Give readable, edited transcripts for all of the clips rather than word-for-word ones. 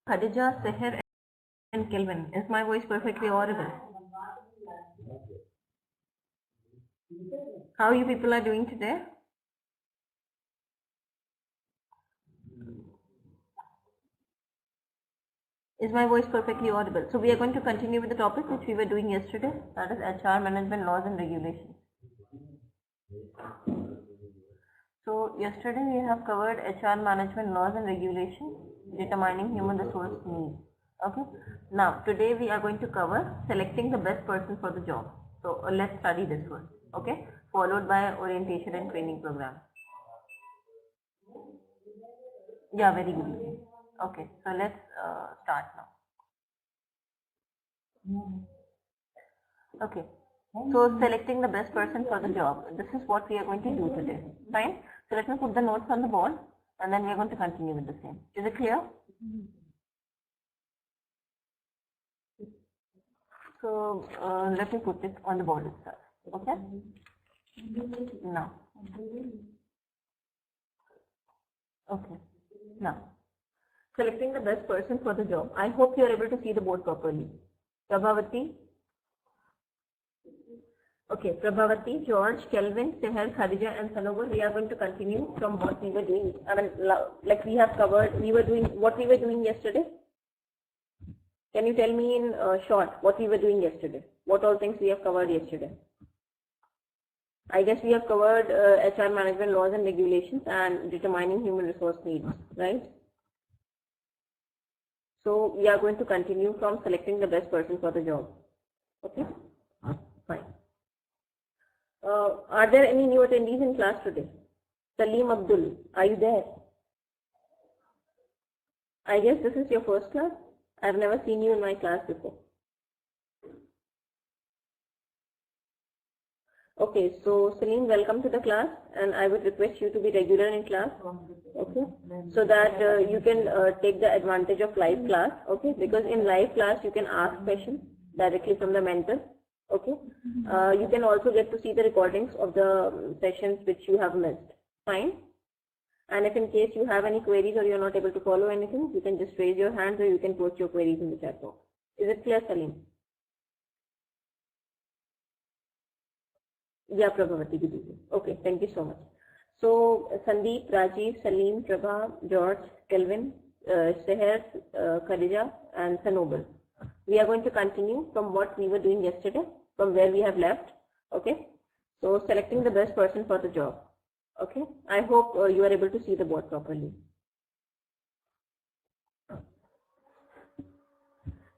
Khadija, Seher, and Kelvin. Is my voice perfectly audible? How you people are doing today? Is my voice perfectly audible? So we are going to continue with the topic which we were doing yesterday, that is HR management laws and regulations. So yesterday we have covered HR management laws and regulations, determining human resource needs. Okay. Now today we are going to cover selecting the best person for the job. So let's study this one. Okay. Followed by orientation and training program. Yeah, very good evening. Okay, so let's start now. Okay, so selecting the best person for the job. This is what we are going to do today. Fine. So let me put the notes on the board and then we are going to continue with the same. Is it clear? So let me put it on the board itself. Okay. Now. Okay. Now. Selecting the best person for the job. I hope you are able to see the board properly. Prabhavati. Okay, Prabhavati, George, Kelvin, Seher, Khadija, and Sanobar. We are going to continue from what we were doing. I mean, like we have covered, we were doing what we were doing yesterday. Can you tell me in short what we were doing yesterday? What all things we have covered yesterday? I guess we have covered HR management laws and regulations and determining human resource needs, right? So we are going to continue from selecting the best person for the job. Okay, fine. Are there any new attendees in class today? Salim Abdul, are you there? I guess this is your first class. I've never seen you in my class before. Okay, so Salim, welcome to the class, and I would request you to be regular in class, okay, so that you can take the advantage of live class, okay, because in live class you can ask questions directly from the mentor, okay. You can also get to see the recordings of the sessions which you have missed, fine. And if in case you have any queries or you're not able to follow anything, you can just raise your hand or you can post your queries in the chat box. Is it clear, Salim? Yeah, Prabhavati, good evening. Okay, thank you so much. So, Sandeep, Rajiv, Salim, Prabha, George, Kelvin, Seher, Khadija, and Sanobar. We are going to continue from what we were doing yesterday, from where we have left. Okay, so selecting the best person for the job. Okay, I hope you are able to see the board properly.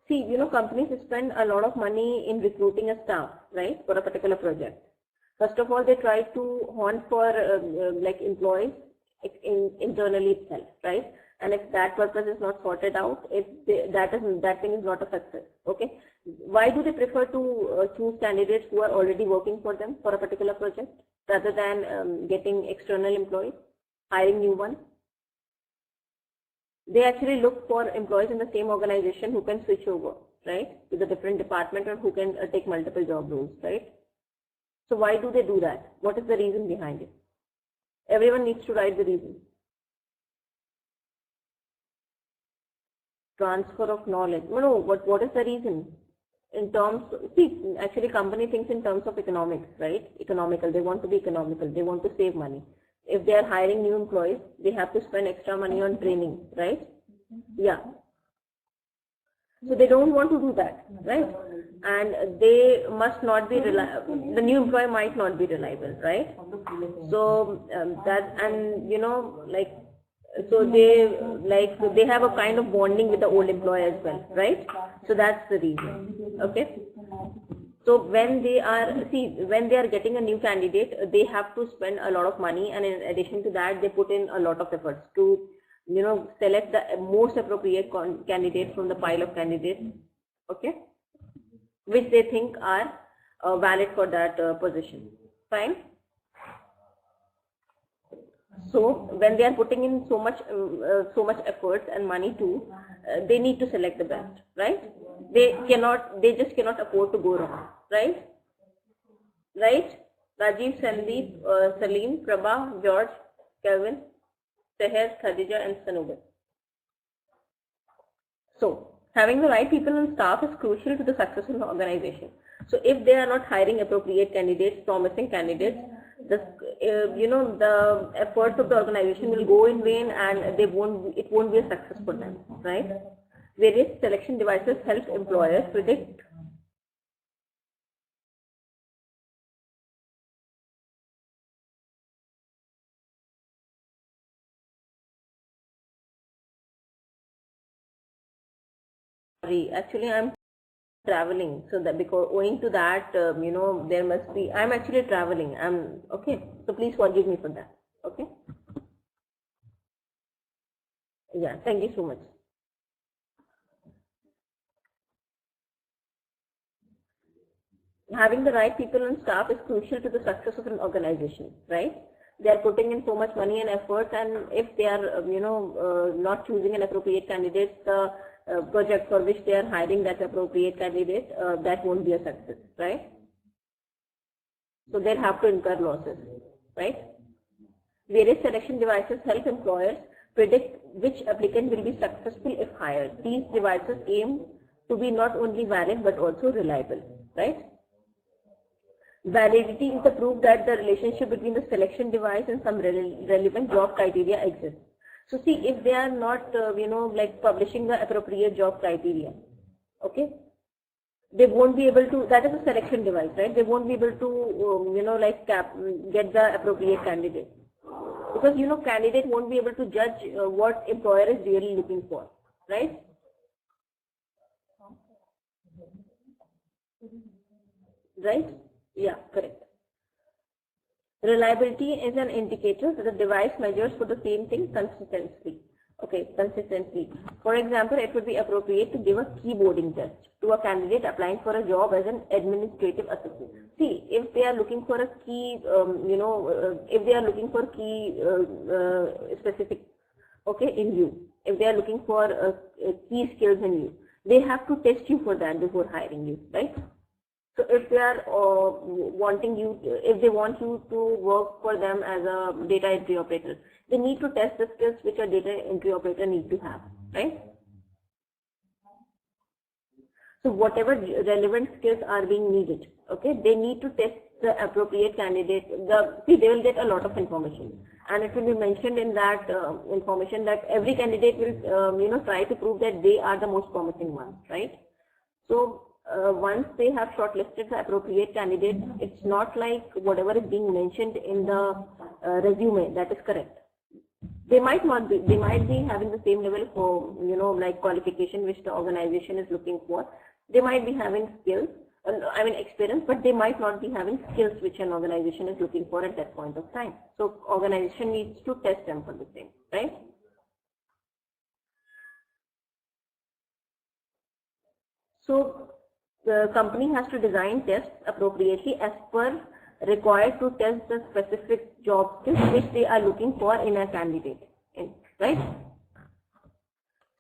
See, you know, companies spend a lot of money in recruiting a staff, right, for a particular project. First of all, they try to hunt for like employees internally itself, right? And if that purpose is not sorted out, that thing is not a success. Okay, why do they prefer to choose candidates who are already working for them for a particular project rather than getting external employees, hiring new ones? They actually look for employees in the same organization who can switch over, right, to the different department or who can take multiple job roles, right? So why do they do that? What is the reason behind it? Everyone needs to write the reason. Transfer of knowledge. No, what is the reason? In terms, see, actually company thinks in terms of economics, right? Economical, they want to be economical, they want to save money. If they are hiring new employees, they have to spend extra money on training, right? Yeah. So they don't want to do that, right? And they must not be reliable. The new employee might not be reliable, right? So that, and you know, like, so they have a kind of bonding with the old employee as well, right? So that's the reason. Okay. So when they are getting a new candidate, they have to spend a lot of money, and in addition to that, they put in a lot of efforts to, you know, select the most appropriate candidate from the pile of candidates, okay, which they think are valid for that position. Fine. So when they are putting in so much efforts and money too, they need to select the best, right? They just cannot afford to go wrong, right? Right? Rajiv, Sandeep, Salim, Prabha, George, Kevin, Seher, Khadija, and Sanobar. So having the right people on staff is crucial to the success of the organization. So if they are not hiring appropriate candidates, promising candidates, the the efforts of the organization will go in vain, and it won't be a success for them, right? Various selection devices help employers predict actually I'm traveling, so that because owing to that there must be, I'm actually traveling, I'm okay, so please forgive me for that. Okay, yeah, thank you so much. Having the right people on staff is crucial to the success of an organization, right? They are putting in so much money and effort, and if they are not choosing an appropriate candidate, the project for which they are hiring that appropriate candidate, that won't be a success, right? So they'll have to incur losses, right? Various selection devices help employers predict which applicant will be successful if hired. These devices aim to be not only valid but also reliable, right? Validity is the proof that the relationship between the selection device and some relevant job criteria exists. So see, if they are not, like publishing the appropriate job criteria, okay, they won't be able to, that is a selection device, right? They won't be able to, get the appropriate candidate. Because, candidate won't be able to judge what employer is really looking for, right? Right? Yeah, correct. Reliability is an indicator that the device measures for the same thing consistently. Okay, consistently. For example, it would be appropriate to give a keyboarding test to a candidate applying for a job as an administrative assistant. See, if they are looking for a key, if they are looking for key specific, okay, in you, if they are looking for key skills in you, they have to test you for that before hiring you, right? So if they are if they want you to work for them as a data entry operator, they need to test the skills which a data entry operator need to have, right? So whatever relevant skills are being needed, okay, they need to test the appropriate candidate. They will get a lot of information, and it will be mentioned in that information that every candidate will try to prove that they are the most promising one, right? So once they have shortlisted the appropriate candidate, it's not like whatever is being mentioned in the resume that is correct. They might not be. They might be having the same level of like qualification which the organization is looking for. They might be having skills, experience, but they might not be having skills which an organization is looking for at that point of time. So organization needs to test them for the same, right? So the company has to design tests appropriately as per required to test the specific job skills which they are looking for in a candidate, right?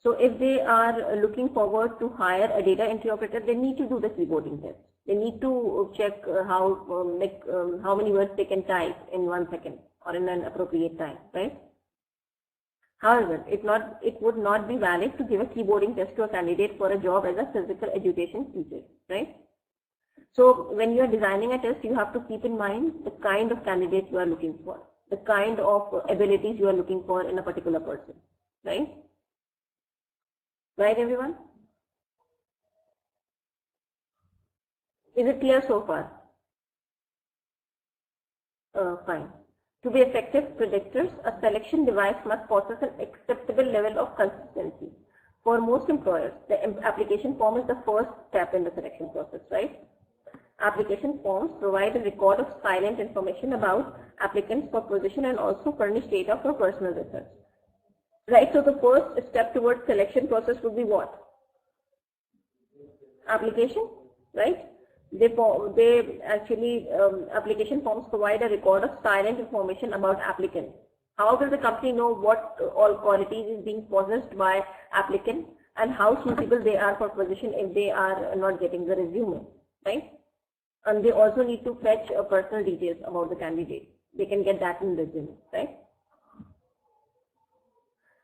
So if they are looking forward to hire a data entry operator, they need to do the keyboarding test. They need to check how many words they can type in 1 second or in an appropriate time, right? However, it would not be valid to give a keyboarding test to a candidate for a job as a physical education teacher, right? So when you are designing a test, you have to keep in mind the kind of candidate you are looking for, the kind of abilities you are looking for in a particular person, right? Right, everyone? Is it clear so far? Fine. To be effective predictors, a selection device must possess an acceptable level of consistency. For most employers, the application form is the first step in the selection process, right? Application forms provide a record of silent information about applicants for position and also furnish data for personal research. Right, so the first step towards selection process would be what? Application, right? They actually, application forms provide a record of silent information about applicants. How will the company know what all qualities is being possessed by applicants and how suitable they are for position if they are not getting the resume, right? And they also need to fetch personal details about the candidate. They can get that in resume, right?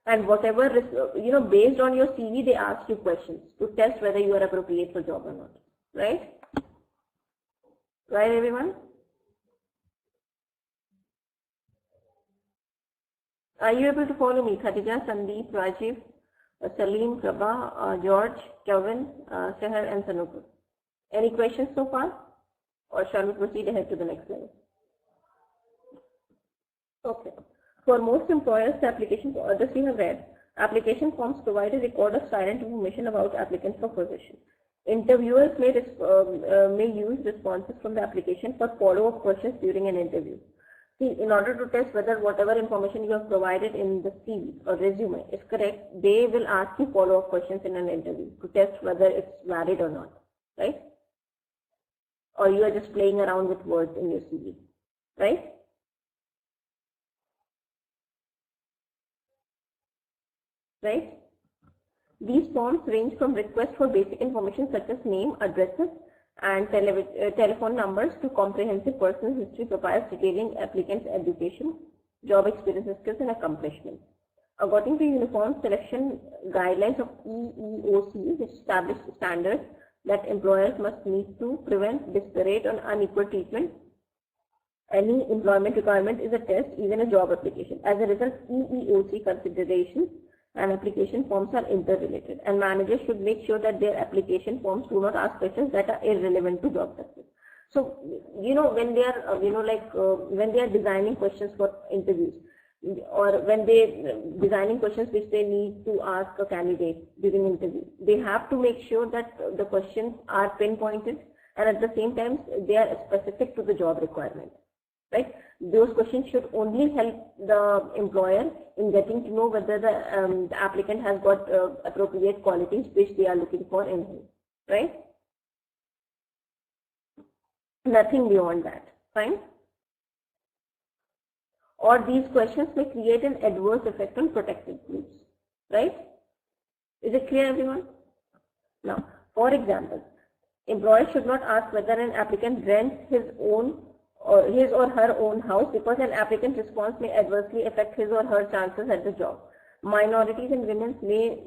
And whatever, based on your CV, they ask you questions to test whether you are appropriate for job or not. Right? Right, everyone? Are you able to follow me? Khadija, Sandeep, Rajiv, Salim, Prabha, George, Kevin, Sehar, and Sanupur. Any questions so far? Or shall we proceed ahead to the next slide? Okay. For most employers, the application, this we have read, application forms provide a record of silent information about applicants for position. Interviewers may use responses from the application for follow-up questions during an interview. See, in order to test whether whatever information you have provided in the CV or resume is correct, they will ask you follow-up questions in an interview to test whether it's valid or not, right? Or you are just playing around with words in your CV, right? Right? These forms range from requests for basic information such as name, addresses, and telephone numbers to comprehensive personal history profiles detailing applicants' education, job experience, skills, and accomplishments. According to Uniform Selection Guidelines of EEOC, which establish standards that employers must meet to prevent disparate or unequal treatment, any employment requirement is a test, even a job application. As a result, EEOC considerations and application forms are interrelated, and managers should make sure that their application forms do not ask questions that are irrelevant to job success. So, when they are, when they are designing questions for interviews, or when they designing questions which they need to ask a candidate during interview, they have to make sure that the questions are pinpointed and at the same time they are specific to the job requirement. Right? Those questions should only help the employer in getting to know whether the applicant has got appropriate qualities which they are looking for in him. Right? Nothing beyond that. Fine? Or these questions may create an adverse effect on protected groups. Right? Is it clear, everyone? Now, for example, employers should not ask whether an applicant rents his or her own house, because an applicant's response may adversely affect his or her chances at the job. Minorities and women may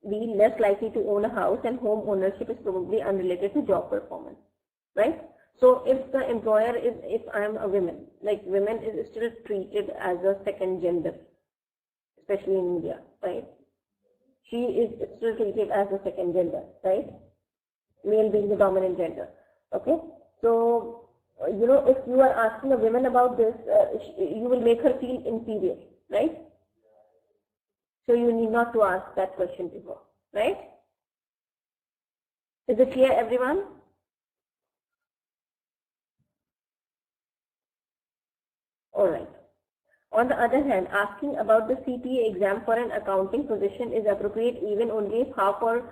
be less likely to own a house, and home ownership is probably unrelated to job performance, right? So if the employer is, if I am a woman, like women is still treated as a second gender, especially in India, right? She is still treated as a second gender, right? Male being the dominant gender, okay? So, if you are asking a woman about this, you will make her feel inferior, right? So you need not to ask that question to her, right? Is it clear, everyone? All right. On the other hand, asking about the CPA exam for an accounting position is appropriate even only if half or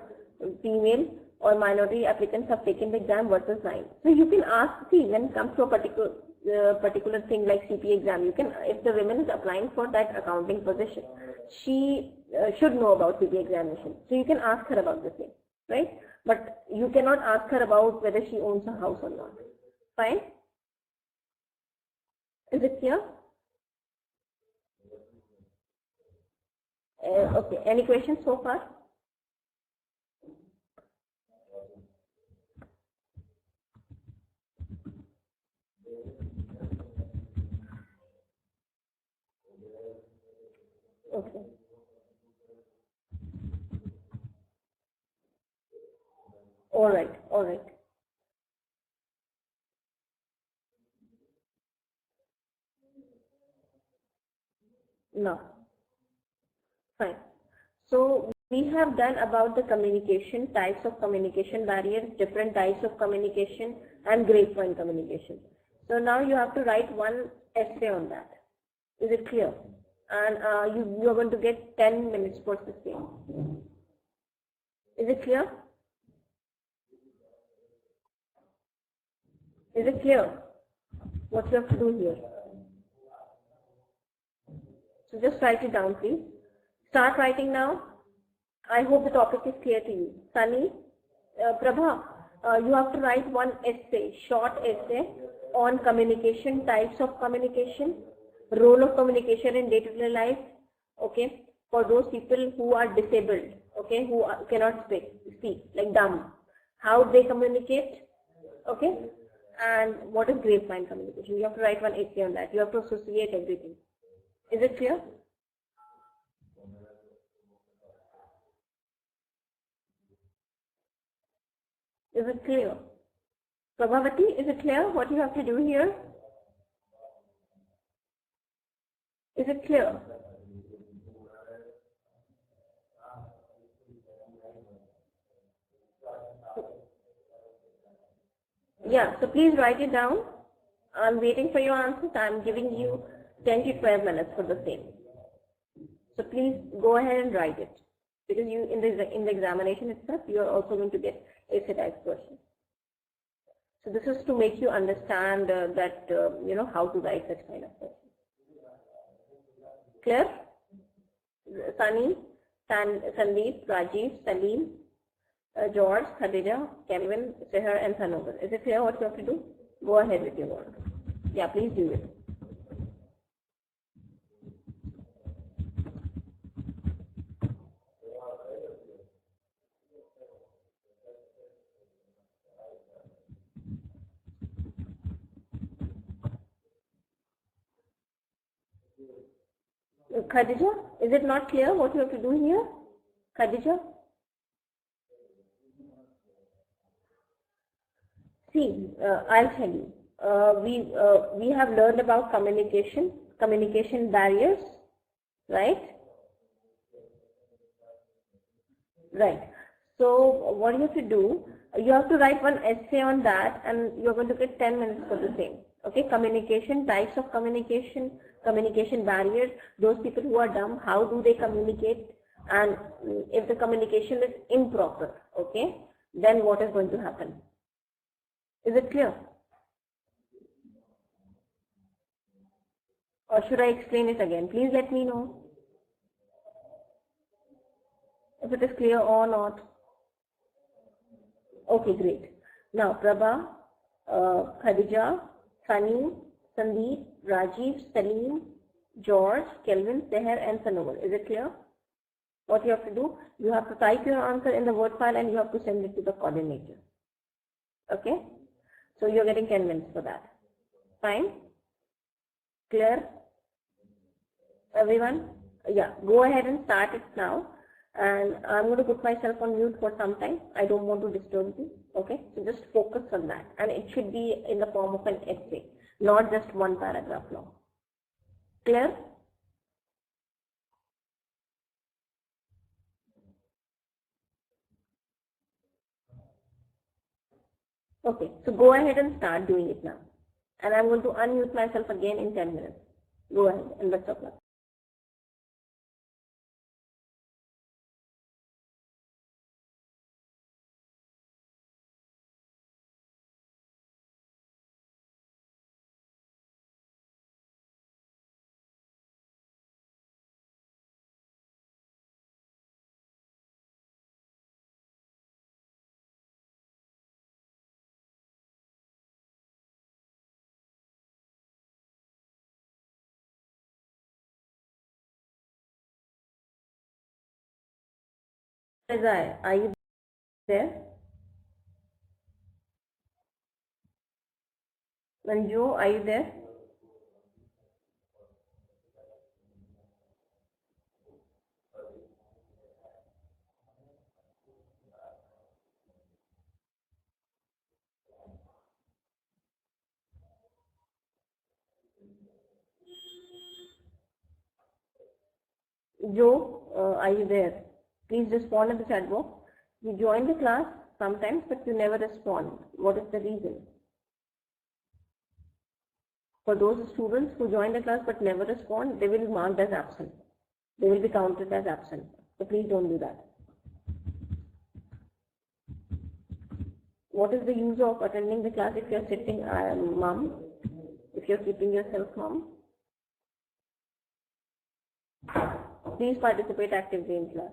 female or minority applicants have taken the exam versus 9. So you can ask, see, when it comes to a particular thing like CPA exam, you can, if the woman is applying for that accounting position, she should know about CPA examination. So you can ask her about the same, right? But you cannot ask her about whether she owns a house or not. Fine? Is it clear? Okay. Any questions so far? Okay. All right. All right. No. Fine. So we have done about the communication, types of communication barriers, different types of communication, and grapevine communication. So now you have to write one essay on that. Is it clear? And you are going to get 10 minutes for the same. Is it clear? Is it clear what you have to do here? So just write it down, please. Start writing now. I hope the topic is clear to you. Sunny, Prabha, you have to write one essay, short essay on communication, types of communication, role of communication in day-to-day life, okay, for those people who are disabled, okay, who cannot speak, like dumb. How they communicate, okay? And what is grapevine communication? You have to write one essay on that. You have to associate everything. Is it clear? Is it clear? Prabhavati, is it clear what you have to do here? Is it clear? Yeah, so please write it down. I'm waiting for your answers. I'm giving you 10 to 12 minutes for the same. So please go ahead and write it, because you in the examination itself you are also going to get essay type questions. So this is to make you understand that you know how to write such kind of questions. Clear? Sunny, Sandeep, Rajiv, Salim, George, Khadija, Kelvin, Seher, and Sanover. Is it clear what you have to do? Go ahead with your work. Yeah, please do it. Khadija, is it not clear what you have to do here? Khadija? See, I'll tell you. We have learned about communication barriers, right? Right. So what you have to do, you have to write one essay on that, and you're going to get 10 minutes for the same. Okay, communication, types of communication, communication barriers, those people who are dumb, how do they communicate, and if the communication is improper, okay, then what is going to happen? Is it clear? Or should I explain it again? Please let me know if it is clear or not. Okay, great. Now, Prabha, Khadija, Sunny, Sandeep, Rajiv, Salim, George, Kelvin, Seher, and Sanover. Is it clear? What you have to do? You have to type your answer in the Word file and you have to send it to the coordinator. Okay? So you're getting 10 minutes for that. Fine? Clear? Everyone? Yeah, go ahead and start it now. And I'm going to put myself on mute for some time. I don't want to disturb you. Okay? So just focus on that. And it should be in the form of an essay, not just one paragraph long. Clear? Okay, so go ahead and start doing it now. And I'm going to unmute myself again in 10 minutes. Go ahead and best of luck. Are you there? Manju, are you there? Joe, are you there? Please respond in the chat box. You join the class sometimes, but you never respond. What is the reason? For those students who join the class but never respond, they will be marked as absent. They will be counted as absent. So please don't do that. What is the use of attending the class if you are sitting mum? If you are keeping yourself mum? Please participate actively in class.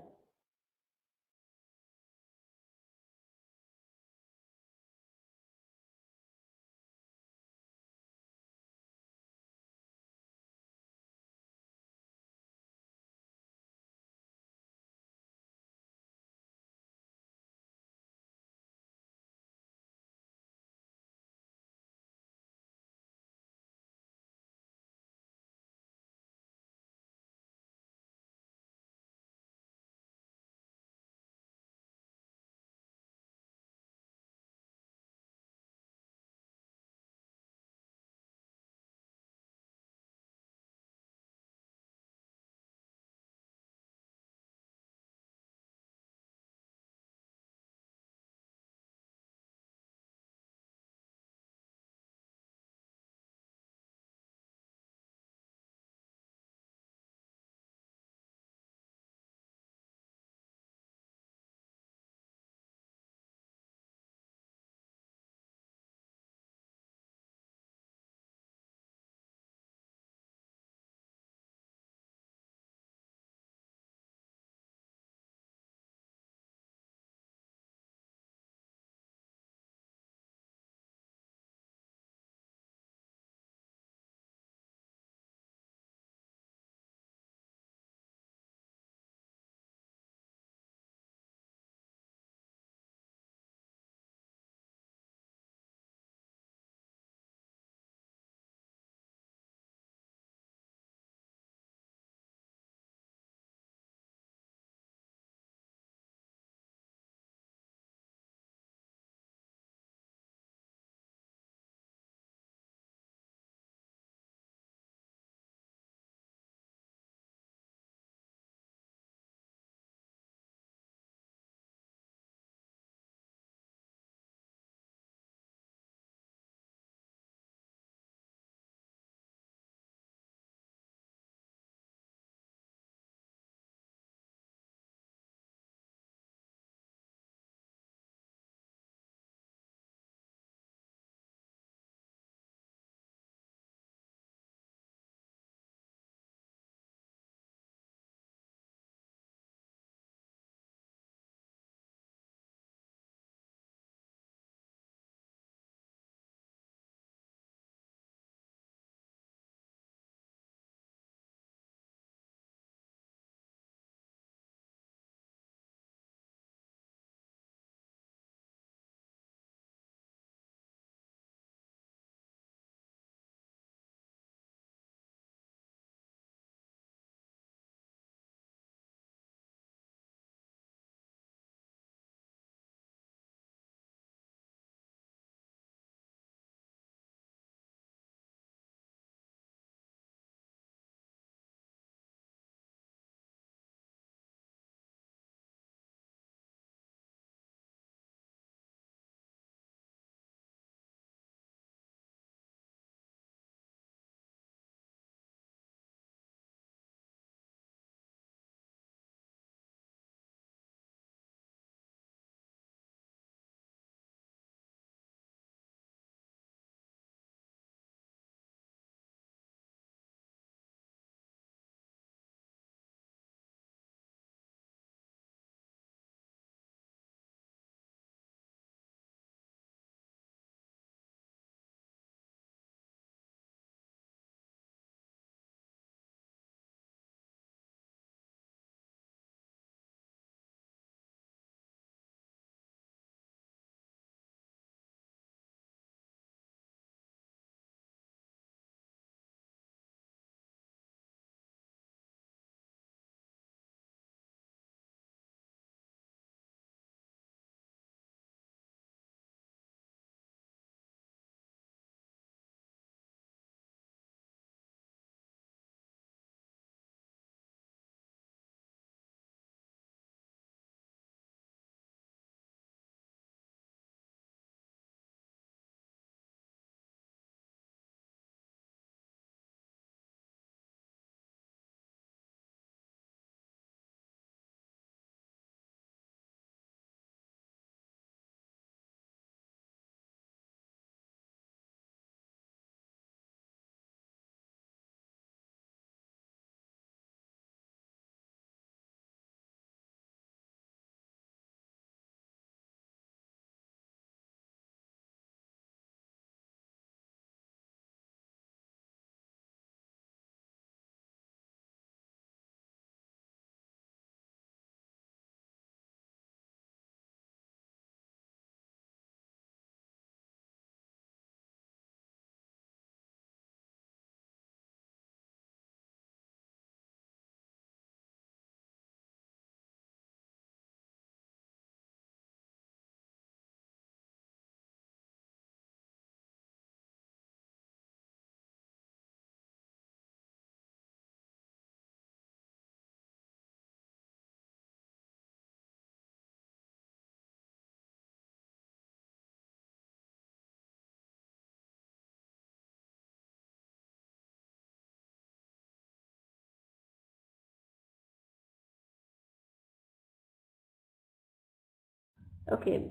Okay.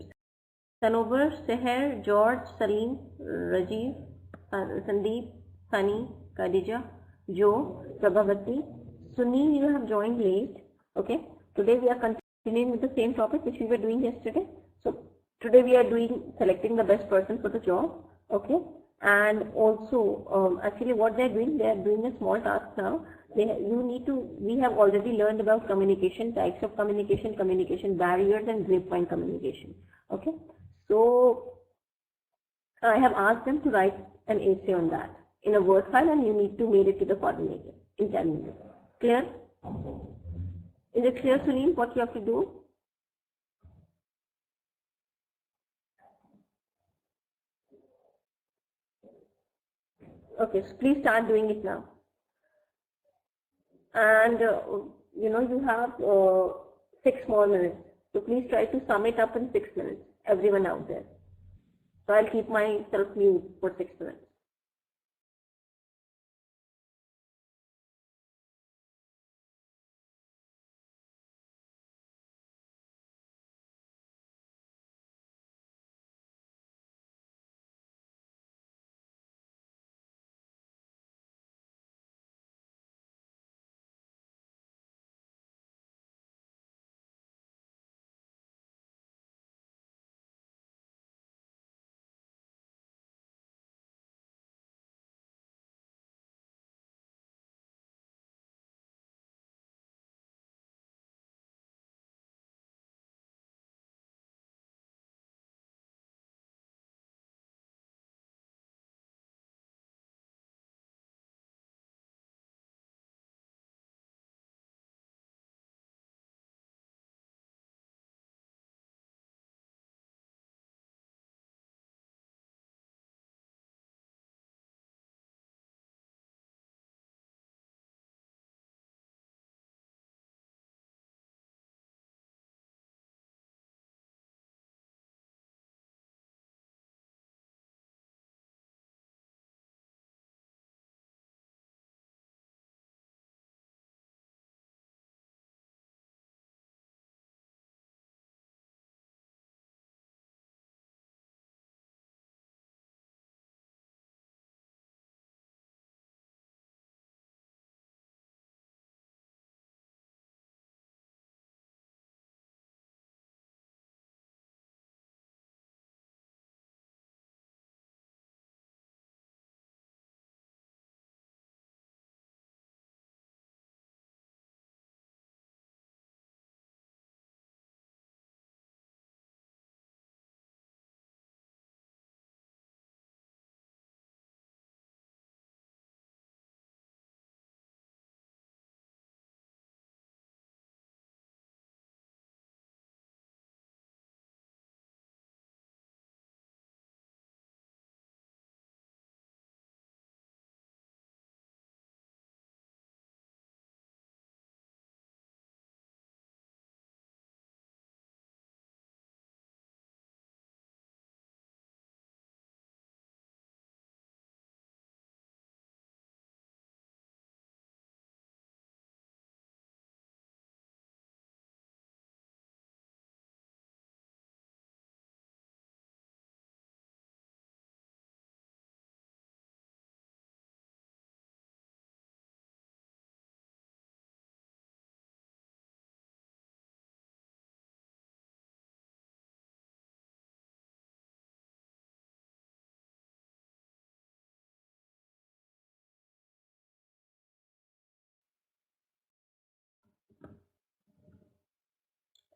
Sanobar, Seher, George, Salim, Rajiv, Sandeep, Sunny, Khadija, Joe, Prabhavati, Sunil, you have joined late. Okay. Today we are continuing with the same topic which we were doing yesterday. So today we are doing selecting the best person for the job. Okay. And also, actually what they are doing a small task now. We have already learned about communication, types of communication, communication barriers and grapevine communication. Okay. So I have asked them to write an essay on that in a Word file, and you need to mail it to the coordinator in 10 minutes. Clear? Is it clear, Sunil, what you have to do? Okay, so please start doing it now. And you have 6 more minutes. So please try to sum it up in 6 minutes, everyone out there. So I'll keep myself mute for 6 minutes.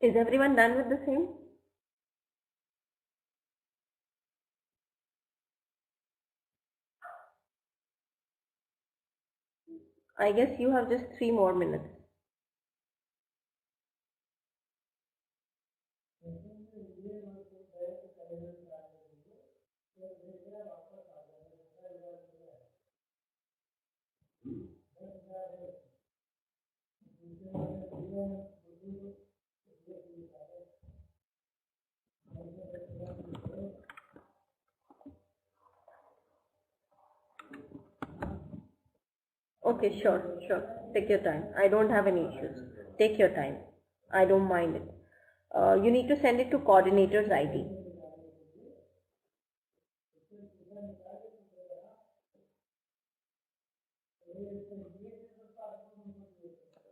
Is everyone done with the same? I guess you have just 3 more minutes. Okay, sure. Take your time. I don't have any issues. Take your time. I don't mind it. You need to send it to coordinator's ID.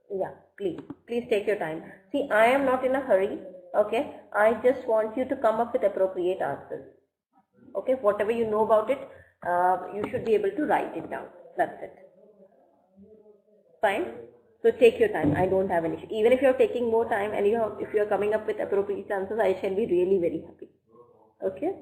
Yeah, please take your time. See, I am not in a hurry. Okay, I just want you to come up with appropriate answers. Okay, whatever you know about it, you should be able to write it down. That's it. Fine. So take your time. I don't have an issue. Even if you're taking more time and if you're coming up with appropriate answers, I shall be really very happy. Okay.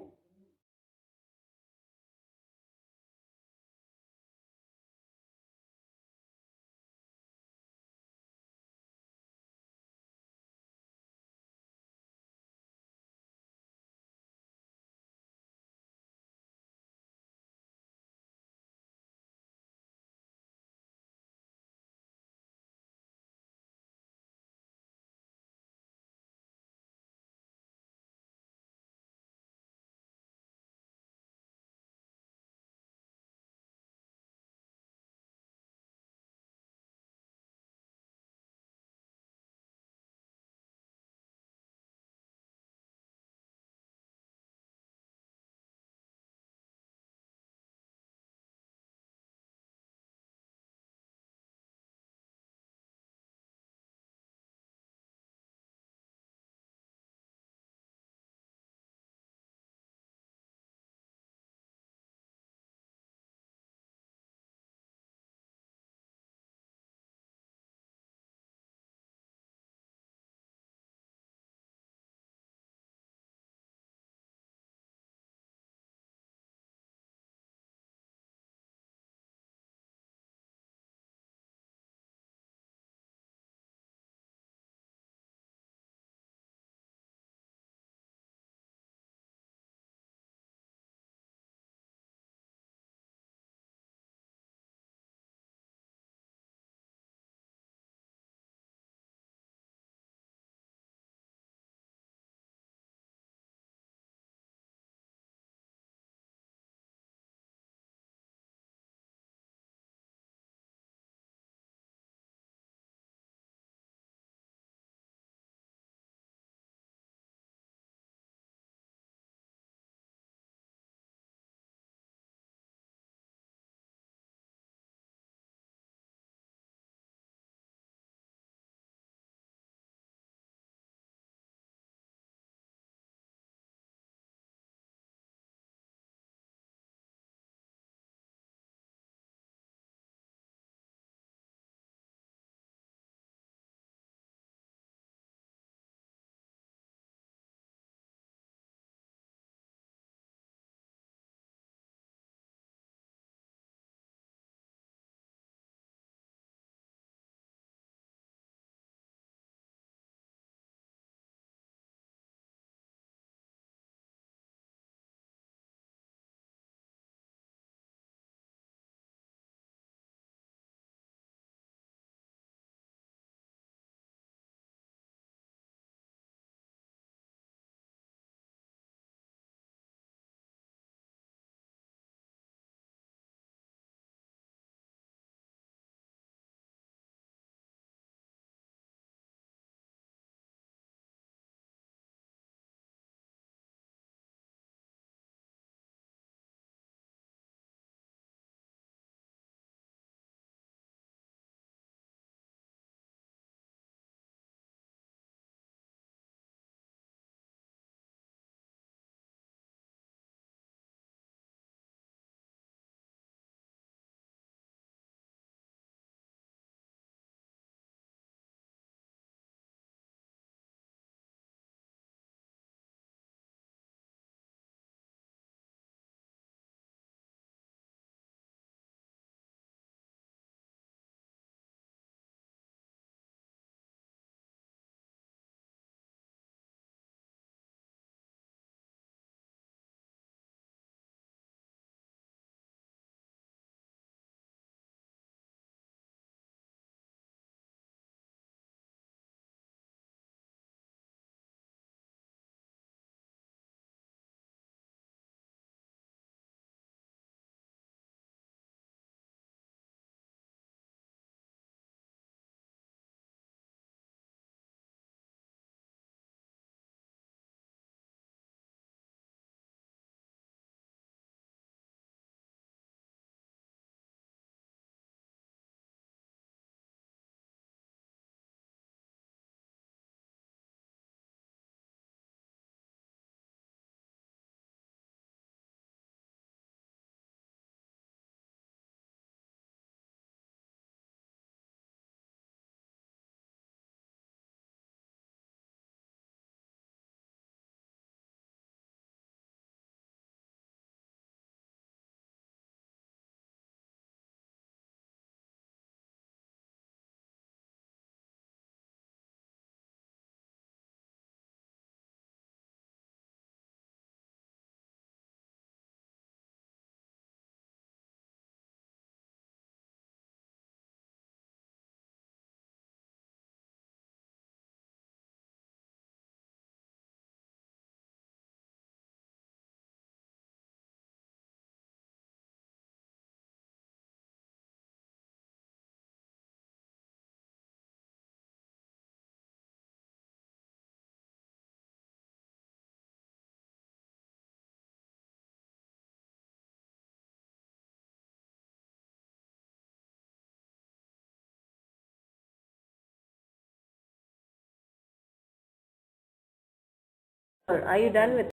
Are you done with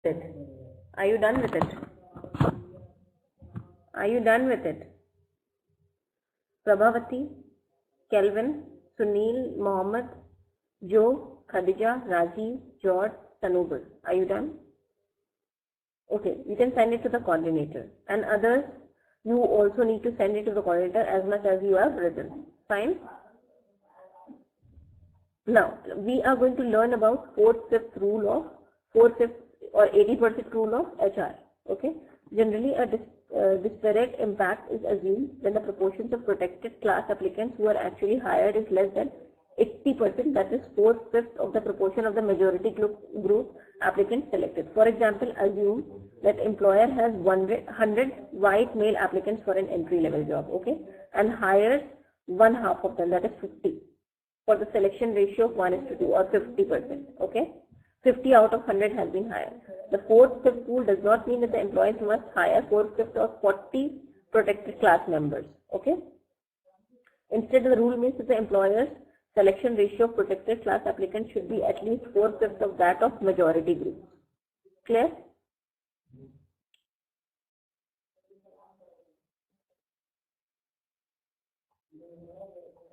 it? Are you done with it? Are you done with it? Prabhavati, Kelvin, Sunil, Mohammed, Joe, Khadija, Rajiv, George, Tanubal. Are you done? Okay, you can send it to the coordinator. And others, you also need to send it to the coordinator as much as you have written. Fine? Now, we are going to learn about 4/5 rule of 4/5 or 80% rule of HR. Okay? Generally, a disparate impact is assumed when the proportions of protected class applicants who are actually hired is less than 80%, that is 4/5 of the proportion of the majority group applicants selected. For example, assume that employer has 100 white male applicants for an entry level job, okay, and hires one half of them, that is 50, for the selection ratio of 1:2 or 50%, okay. 50 out of 100 has been hired. The 4/5 rule does not mean that the employees must hire 4/5 of 40 protected class members, okay. Instead, the rule means that the employer's selection ratio of protected class applicants should be at least 4/5 of that of majority group. Clear?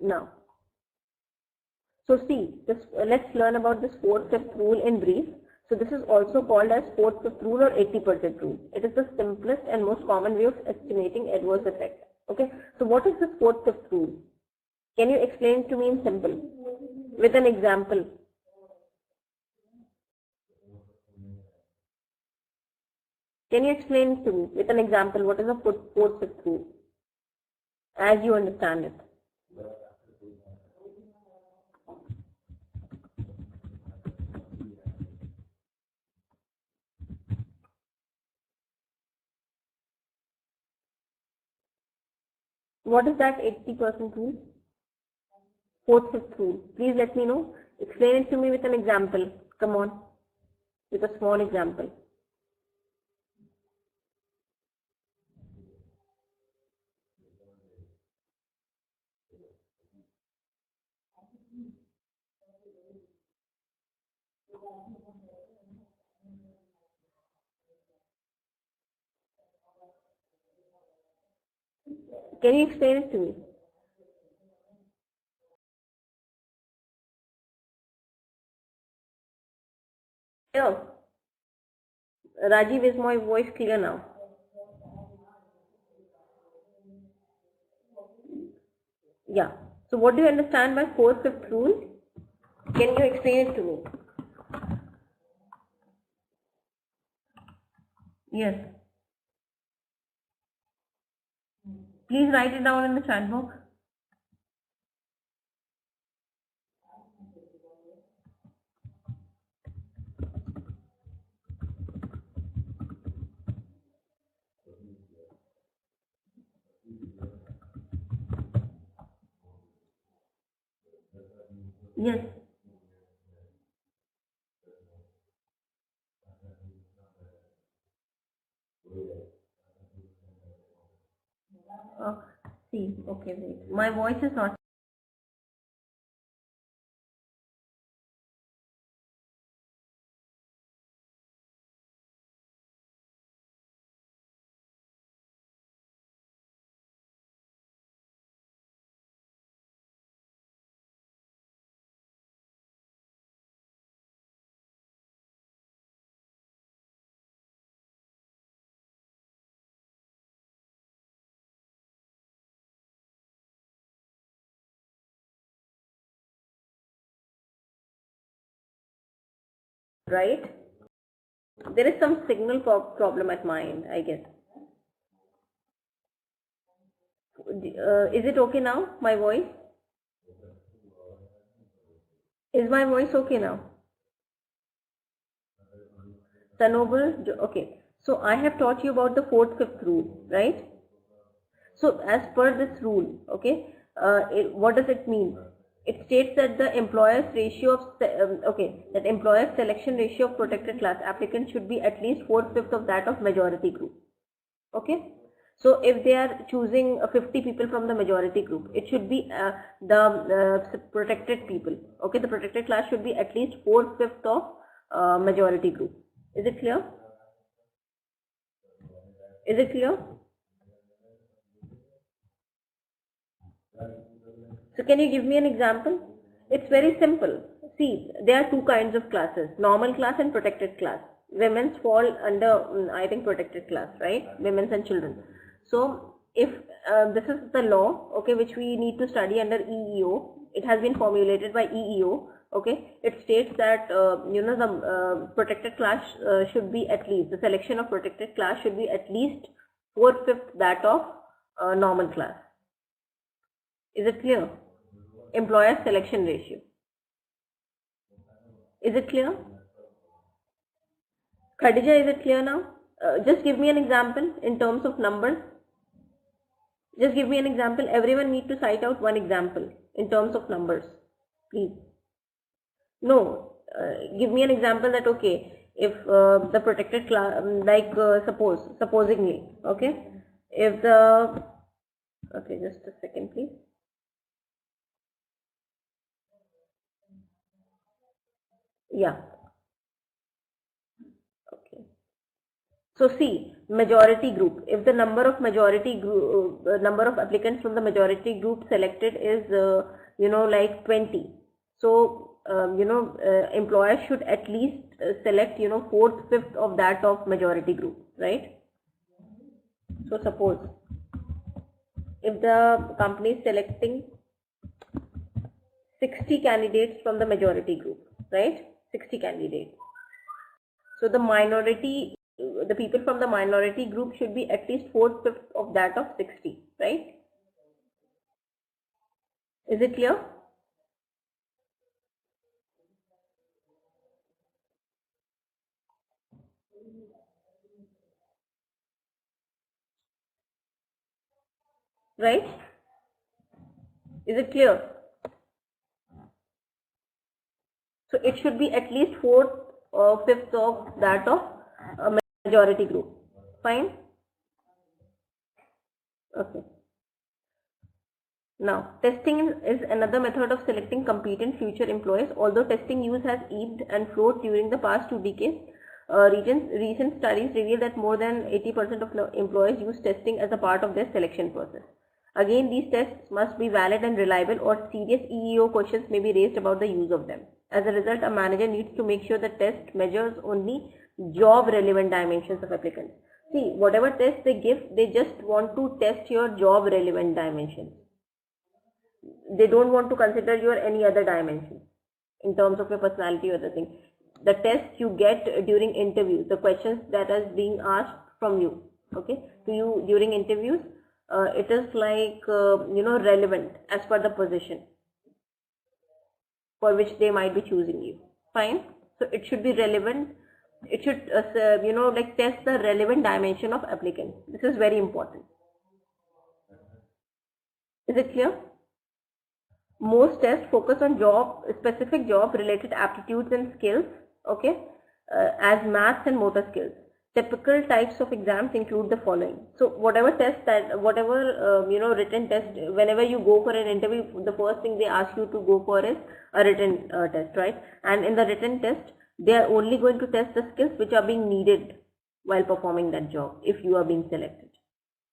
Now, so see, let's learn about this 4/5 rule in brief. So this is also called as 4/5 rule or 80% rule. It is the simplest and most common way of estimating adverse effect. Okay. So what is this 4/5 rule? Can you explain to me in simple with an example? Can you explain to me with an example what is a 4/5 rule as you understand it? What is that 80% rule? 4/5 rule. Please let me know. Explain it to me with an example. Come on, with a small example. Can you explain it to me? Here. Rajiv, is my voice clear now? Yeah. So what do you understand by 4/5 rule? Can you explain it to me? Yes. Please write it down in the chat box. Yes. See, okay, wait. My voice is not. Right? There is some signal problem at my end, I guess. Is it okay now, my voice? Is my voice okay now? Tanobal, okay. So I have taught you about the 4/5 rule, right? So as per this rule, okay, what does it mean? It states that the employer's ratio of that employer's selection ratio of protected class applicants should be at least 4/5 of that of majority group. Okay. So if they are choosing 50 people from the majority group, it should be the protected people. Okay, the protected class should be at least 4/5 of majority group. Is it clear? Is it clear? So can you give me an example? It's very simple. See, there are two kinds of classes, normal class and protected class. Women's fall under, I think, protected class, right? Women's and children. So if this is the law, okay, which we need to study under EEO, it has been formulated by EEO, okay. It states that, the protected class should be at least, the selection of protected class should be at least 4/5 that of normal class. Is it clear? Employer selection ratio. Is it clear? Khadija, is it clear now? Just give me an example in terms of numbers. Just give me an example. Everyone need to cite out one example in terms of numbers, please. No, give me an example that, okay, if the protected class, like supposedly, okay, if the, okay, just a second, please. Yeah. Okay. So see, majority group. If the number of majority group, number of applicants from the majority group selected is, like 20. So, employer should at least select, 4/5 of that of majority group, right? So suppose if the company is selecting 60 candidates from the majority group, right? 60 candidates. So the people from the minority group should be at least 4/5 of that of 60, right? Is it clear? Right? Is it clear? So it should be at least 4/5 of that of majority group. Fine? Okay. Now, testing is another method of selecting competent future employees. Although testing use has ebbed and flowed during the past 2 decades, recent studies reveal that more than 80% of employees use testing as a part of their selection process. Again, these tests must be valid and reliable, or serious EEO questions may be raised about the use of them. As a result, a manager needs to make sure the test measures only job-relevant dimensions of applicants. See, whatever test they give, they just want to test your job-relevant dimensions. They don't want to consider your any other dimension in terms of your personality or other thing. The test you get during interviews, the questions that is being asked from you, okay, to you during interviews, it is like, relevant as per the position for which they might be choosing you. Fine. So it should be relevant. It should, test the relevant dimension of applicant. This is very important. Is it clear? Most tests focus on specific job related aptitudes and skills, okay, as maths and motor skills. Typical types of exams include the following. So whatever test written test, whenever you go for an interview, the first thing they ask you to go for is a written test, right? And in the written test, they are only going to test the skills which are being needed while performing that job if you are being selected.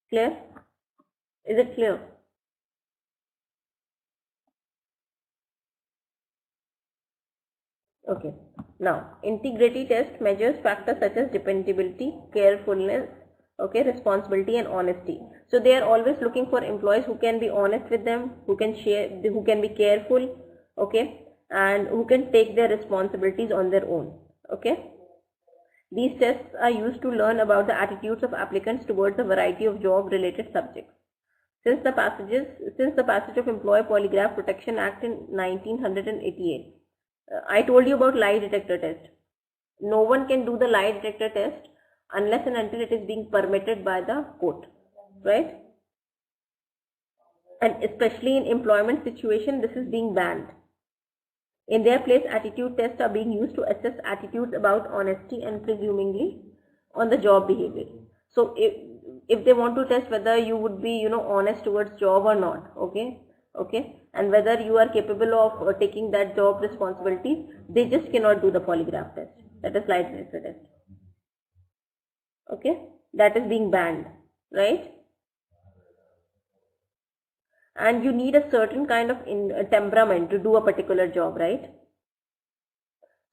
Clear? Is it clear? Okay. Now, integrity test measures factors such as dependability, carefulness, okay, responsibility and honesty. So they are always looking for employees who can be honest with them, who can share, who can be careful, okay, and who can take their responsibilities on their own, okay. These tests are used to learn about the attitudes of applicants towards a variety of job related subjects. Since the passage of Employee Polygraph Protection Act in 1988, I told you about lie detector test. No one can do the lie detector test unless and until it is being permitted by the court, right? And especially in employment situation, this is being banned. In their place, attitude tests are being used to assess attitudes about honesty and presumably on the job behavior. So if they want to test whether you would be, honest towards job or not, okay, and whether you are capable of taking that job responsibilities, they just cannot do the polygraph test. that is lie detector test. Okay, that is being banned, right? And you need a certain kind of temperament to do a particular job, right?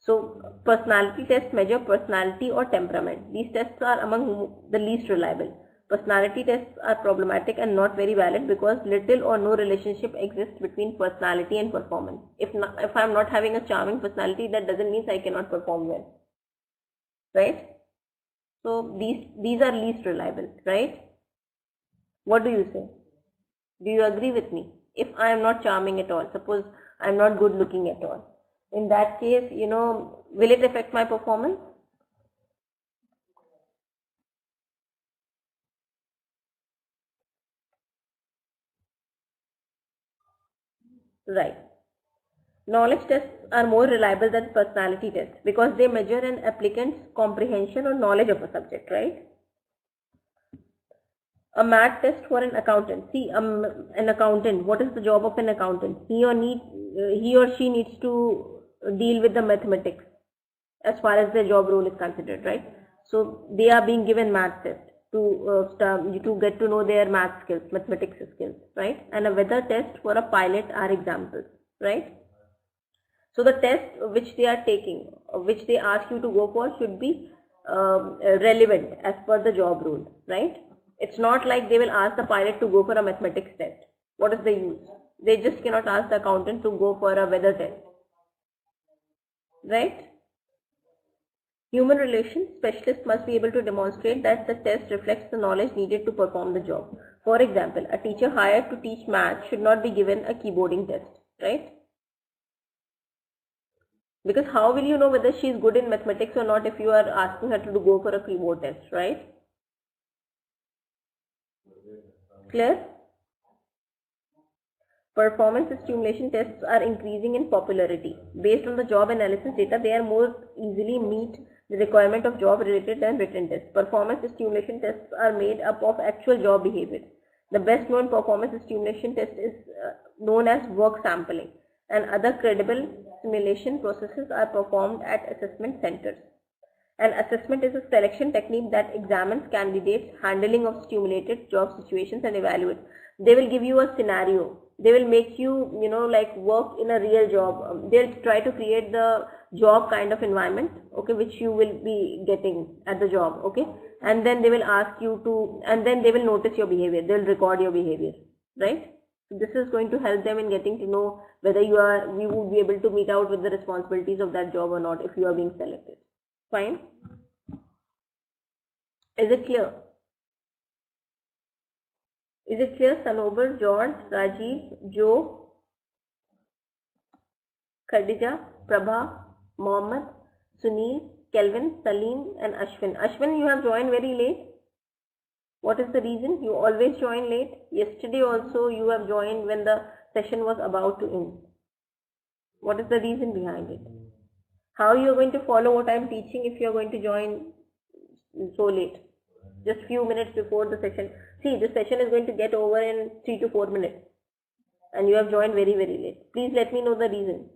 So personality tests measure personality or temperament. These tests are among the least reliable. Personality tests are problematic and not very valid because little or no relationship exists between personality and performance. If I'm not having a charming personality, that doesn't mean I cannot perform well, right? So these are least reliable, right? What do you say? Do you agree with me? If I am not charming at all, suppose I am not good looking at all, in that case, will it affect my performance? Right. Knowledge tests are more reliable than personality tests because they measure an applicant's comprehension or knowledge of a subject, right? A math test for an accountant. See, an accountant, what is the job of an accountant? He or she needs to deal with the mathematics as far as their job role is considered, right? So they are being given math test to get to know their math skills, mathematics skills, right? And a weather test for a pilot are examples, right? So the test which they are taking, which they ask you to go for, should be relevant as per the job role, right? It's not like they will ask the pilot to go for a mathematics test. What is the use? They just cannot ask the accountant to go for a weather test, right? Human relations specialists must be able to demonstrate that the test reflects the knowledge needed to perform the job. For example, a teacher hired to teach math should not be given a keyboarding test, right? Because how will you know whether she is good in mathematics or not if you are asking her to go for a keyboard test, right? Clear? Performance stimulation tests are increasing in popularity. Based on the job analysis data, they are more easily meet the requirement of job related than written tests. Performance stimulation tests are made up of actual job behavior. The best known performance stimulation test is known as work sampling, and other credible simulation processes are performed at assessment centers. An assessment is a selection technique that examines candidates' handling of stimulated job situations and evaluates. They will give you a scenario. They will make you, like work in a real job. They'll try to create the job kind of environment, okay, which you will be getting at the job, okay. And then they will ask you to, and then they will notice your behavior. They'll record your behavior, right? This is going to help them in getting to know whether you would be able to meet out with the responsibilities of that job or not if you are being selected. Fine. Is it clear? Is it clear? Sanobar, George, Rajiv, Joe, Khadija, Prabha, Mohammed, Sunil, Kelvin, Salim and Ashwin. Ashwin, you have joined very late. What is the reason? You always join late. Yesterday also you have joined when the session was about to end. What is the reason behind it? How you are going to follow what I am teaching if you are going to join so late? Just few minutes before the session. See, the session is going to get over in 3 to 4 minutes. And you have joined very, very late. Please let me know the reason.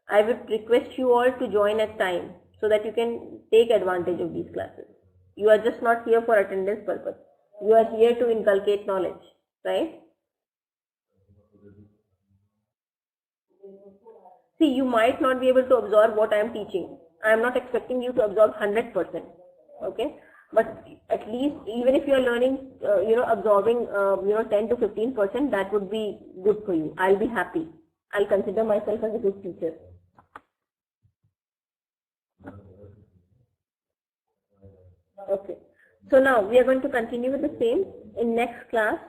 I would request you all to join at time so that you can take advantage of these classes. You are just not here for attendance purpose. You are here to inculcate knowledge, right? See, you might not be able to absorb what I am teaching. I am not expecting you to absorb 100%, okay? But at least, even if you are learning, absorbing, 10 to 15%, that would be good for you. I'll be happy. I'll consider myself as a good teacher. Okay. So now we are going to continue with the same in next class.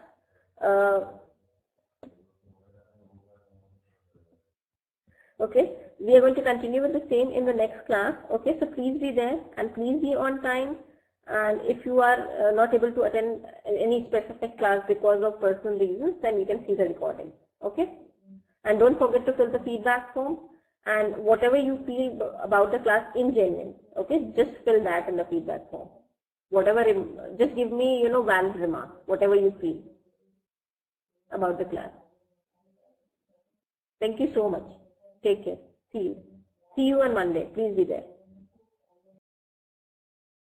Okay, we are going to continue with the same in the next class. Okay, so please be there and please be on time. And if you are not able to attend any specific class because of personal reasons, then you can see the recording. Okay, and don't forget to fill the feedback form and whatever you feel about the class in genuine. Okay, just fill that in the feedback form. Whatever, just give me, valid remarks, whatever you feel about the class. Thank you so much. Take care. See you. See you on Monday. Please be there.